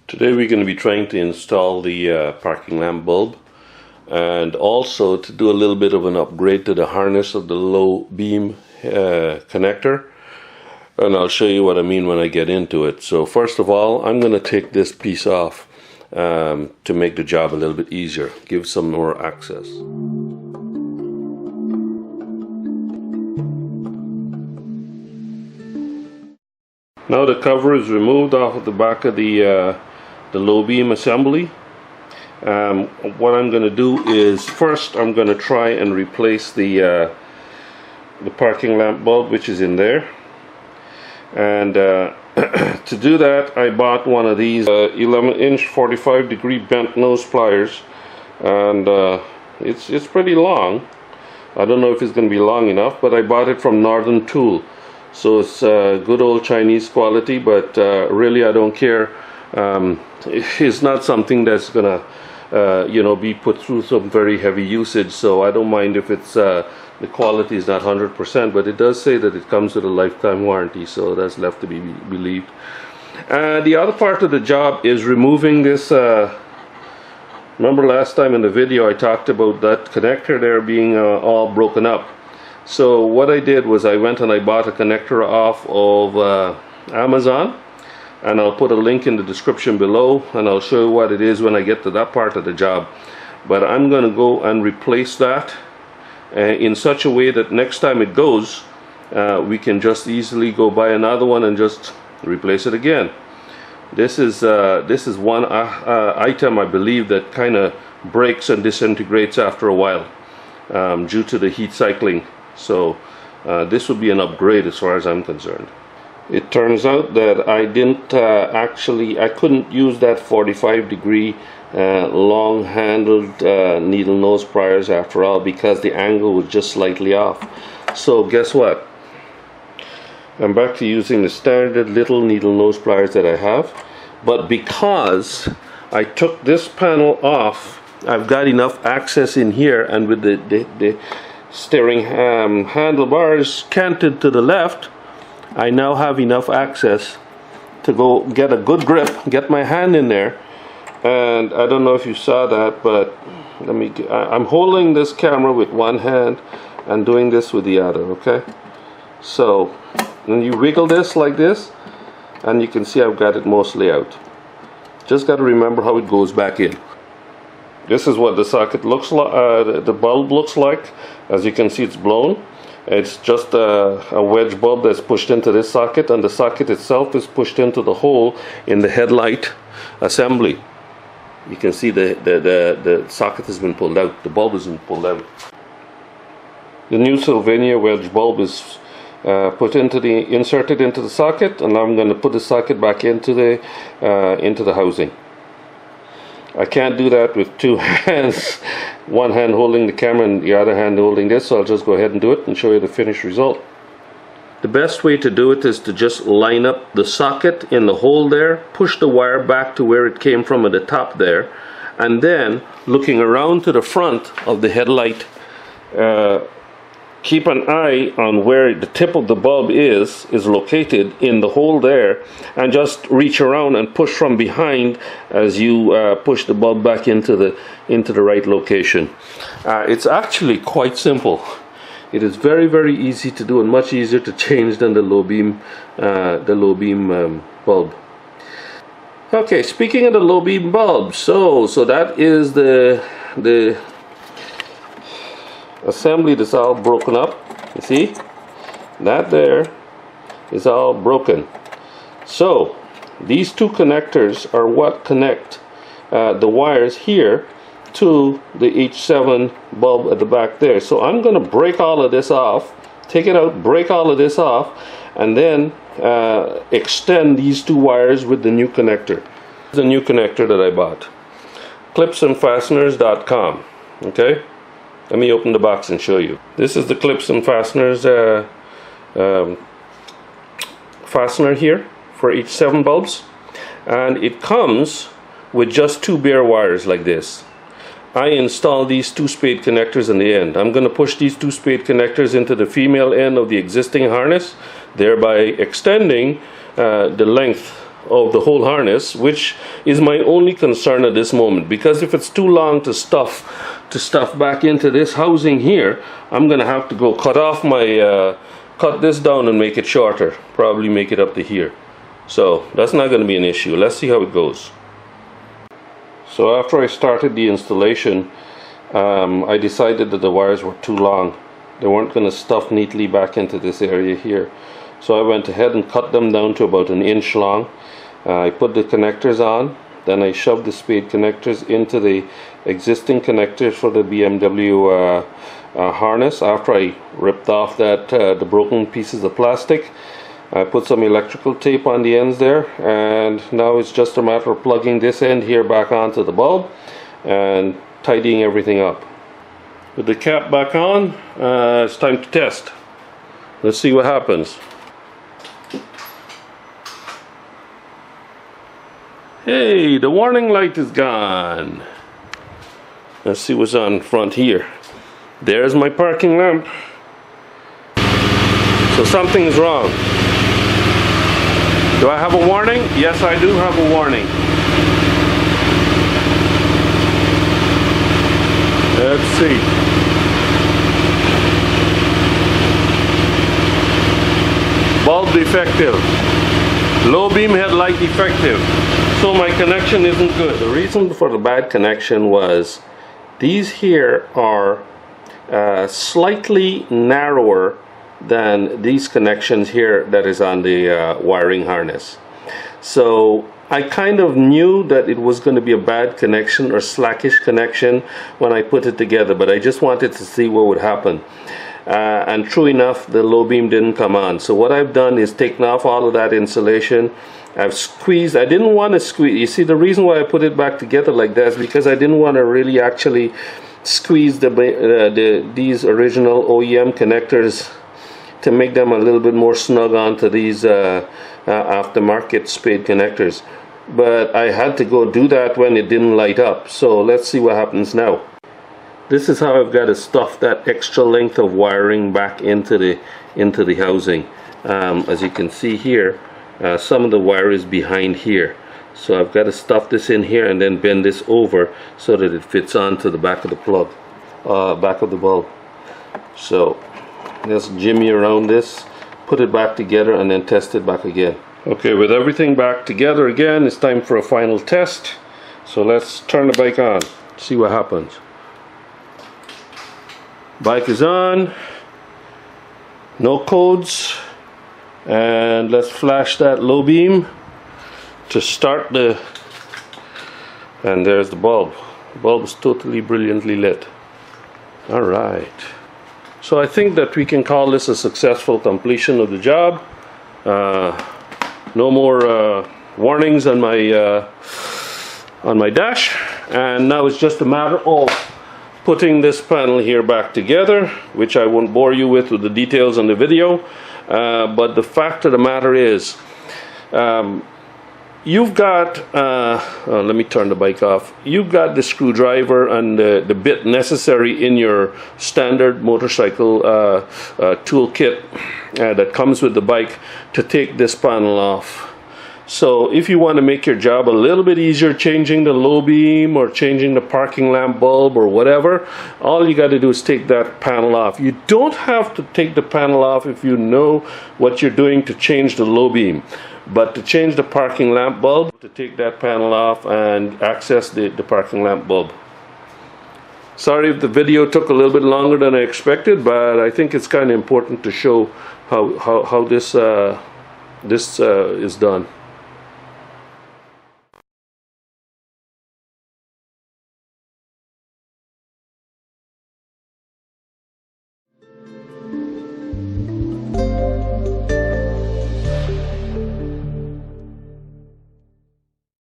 Today we're going to be trying to install the parking lamp bulb and also to do a little bit of an upgrade to the harness of the low beam connector, and I'll show you what I mean when I get into it. So first of all, I'm going to take this piece off to make the job a little bit easier, give some more access. Now the cover is removed off of the back of the low beam assembly. What I'm going to do is first I'm going to try and replace the parking lamp bulb which is in there, and to do that I bought one of these 11-inch 45-degree bent nose pliers, and it's pretty long. I don't know if it's going to be long enough, but I bought it from Northern Tool, so it's good old Chinese quality, but really I don't care. It's not something that's gonna be put through some very heavy usage, so I don't mind if it's the quality is not 100%, but it does say that it comes with a lifetime warranty, so that's left to be believed. The other part of the job is removing this. Remember last time in the video I talked about that connector there being all broken up. So what I did was I went and I bought a connector off of Amazon, and I'll put a link in the description below, and I'll show you what it is when I get to that part of the job. But I'm going to go and replace that in such a way that next time it goes, we can just easily go buy another one and just replace it again. This is one item I believe that kind of breaks and disintegrates after a while due to the heat cycling. So this would be an upgrade as far as I'm concerned. It turns out that I didn't I couldn't use that 45-degree long handled needle nose pliers after all, because the angle was just slightly off. So guess what? I'm back to using the standard little needle nose pliers that I have, but because I took this panel off, I've got enough access in here, and with the steering handlebars canted to the left, I now have enough access to go get a good grip, get my hand in there. And I don't know if you saw that, but I'm holding this camera with one hand and doing this with the other, okay? So when you wiggle this like this, and you can see I've got it mostly out. Just got to remember how it goes back in. This is what the socket looks like, the bulb looks like. As you can see, it's blown. It's just a wedge bulb that's pushed into this socket, and the socket itself is pushed into the hole in the headlight assembly. You can see the socket has been pulled out, the bulb has been pulled out. The new Sylvania wedge bulb is inserted into the socket, and I'm going to put the socket back into the housing. I can't do that with two hands, one hand holding the camera and the other hand holding this, so I'll just go ahead and do it and show you the finished result. The best way to do it is to just line up the socket in the hole there, push the wire back to where it came from at the top there, and then looking around to the front of the headlight, keep an eye on where the tip of the bulb is located in the hole there, and just reach around and push from behind as you push the bulb back into the right location. It's actually quite simple. It is very, very easy to do and much easier to change than the low beam bulb. Okay, speaking of the low beam bulb, so that is the assembly that's all broken up. You see that there is all broken. So these two connectors are what connect the wires here to the H7 bulb at the back there. So I'm going to break all of this off, take it out, break all of this off, and then extend these two wires with the new connector. The new connector that I bought, Clipsandfasteners.com. Okay, let me open the box and show you. This is the Clipsandfasteners fastener here for H7 bulbs, and it comes with just two bare wires like this. I installed these two spade connectors in the end. I'm going to push these two spade connectors into the female end of the existing harness, thereby extending the length of the whole harness, which is my only concern at this moment, because if it's too long to stuff back into this housing here, I'm gonna have to go cut this down and make it shorter, probably make it up to here. So that's not going to be an issue. Let's see how it goes. So after I started the installation, I decided that the wires were too long. They weren't going to stuff neatly back into this area here. So I went ahead and cut them down to about 1 inch long. I put the connectors on, then I shoved the spade connectors into the existing connectors for the BMW harness. After I ripped off the broken pieces of plastic, I put some electrical tape on the ends there, and now it's just a matter of plugging this end here back onto the bulb and tidying everything up. With the cap back on, it's time to test. Let's see what happens. Hey, the warning light is gone. Let's see what's on front here. There's my parking lamp. So something's wrong. Do I have a warning? Yes, I do have a warning. Let's see. Bulb defective. Low beam headlight defective. So my connection isn't good. The reason for the bad connection was these here are slightly narrower than these connections here that is on the wiring harness. So I kind of knew that it was going to be a bad connection or slackish connection when I put it together, but I just wanted to see what would happen. And true enough, the low beam didn't come on. So what I've done is taken off all of that insulation. I've squeezed. I didn't want to squeeze. You see, the reason why I put it back together like that is because I didn't want to really actually squeeze these original OEM connectors to make them a little bit more snug onto these aftermarket spade connectors. But I had to go do that when it didn't light up. So let's see what happens now. This is how I've got to stuff that extra length of wiring back into the housing. As you can see here, some of the wire is behind here. So I've got to stuff this in here and then bend this over so that it fits onto the back of the plug, back of the bulb. So let's jimmy around this, put it back together, and then test it back again. Okay, with everything back together again, it's time for a final test. So let's turn the bike on, see what happens. Bike is on, no codes, and let's flash that low beam to start and there's the bulb. The bulb is totally brilliantly lit. Alright, so I think that we can call this a successful completion of the job. No more warnings on my dash, and now it's just a matter of putting this panel here back together, which I won't bore you with the details on the video, but the fact of the matter is, you've got, let me turn the bike off. You've got the screwdriver and the bit necessary in your standard motorcycle toolkit that comes with the bike to take this panel off. So if you want to make your job a little bit easier, changing the low beam or changing the parking lamp bulb or whatever, all you got to do is take that panel off. You don't have to take the panel off if you know what you're doing to change the low beam. But to change the parking lamp bulb, to take that panel off and access the parking lamp bulb. Sorry if the video took a little bit longer than I expected, but I think it's kind of important to show how this is done.